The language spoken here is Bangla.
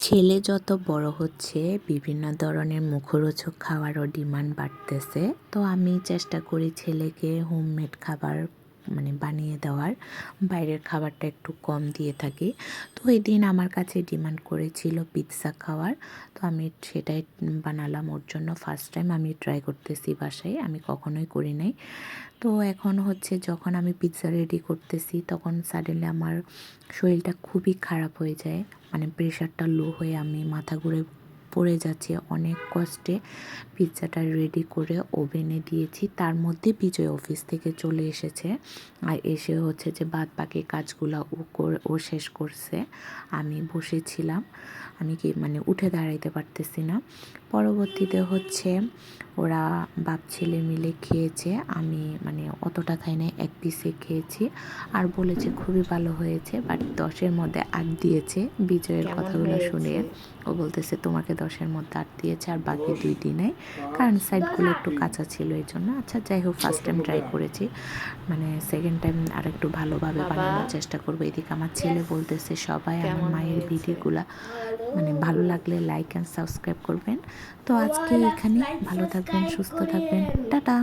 ছেলে যত বড় হচ্ছে বিভিন্ন ধরনের মুখরোচক খাবারও ডিমান্ড বাড়তেছে। তো আমি চেষ্টা করি ছেলেকে হোমমেড খাবার বানিয়ে দেওয়ার, বাইরের খাবারটা একটু কম দিয়ে থাকি। তো ওই দিন আমার কাছে ডিমান্ড করেছিল পিৎজা খাওয়ার। তো আমি সেটাই বানালাম ওর জন্য। ফার্স্ট টাইম আমি ট্রাই করতেছি বাসায়, আমি কখনোই করি নাই। তো এখন হচ্ছে যখন আমি পিৎজা রেডি করতেছি তখন সাডেনলি আমার শরীরটা খুবই খারাপ হয়ে যায়, প্রেশারটা লো হয়ে আমি মাথা ঘুরে পড়ে যাচ্ছি। অনেক কষ্টে পিৎজাটা রেডি করে ওভেনে দিয়েছি। তার মধ্যে বিজয় অফিস থেকে চলে এসেছে, আর এসে হচ্ছে যে বাদ বাকি কাজগুলো ও শেষ করছে। আমি বসেছিলাম, আমি কি উঠে দাঁড়াইতে পারতেছি না। পরবর্তীতে হচ্ছে ওরা বাপ ছেলে মিলে খেয়েছে। আমি অতটা খাই নাই, এক পিসে খেয়েছি। আর বলেছে খুবই ভালো হয়েছে, বাট 10-এর মধ্যে 8 দিয়েছে বিজয়ের কেমন কথাগুলো শুনে। হয়েছে? ও বলতেছে তোমাকে 10-এর মধ্যে 8 দিয়েছে আর বাকি 2 দিই নাই, কারণ সাইডগুলো একটু কাঁচা ছিল এই জন্য। আচ্ছা যাই হোক, ফার্স্ট টাইম ট্রাই করেছি, সেকেন্ড টাইম আর একটু ভালোভাবে বাবা বানানোর চেষ্টা করবো। এদিকে আমার ছেলে বলতেছে সবাই আমার কেমন মায়ের হয়েছে? ভিডিওগুলা ভালো লাগলে লাইক অ্যান্ড সাবস্ক্রাইব করবেন। তো আজকে এখানে, ভালো থাকবেন, সুস্থ থাকবেন, টাটা।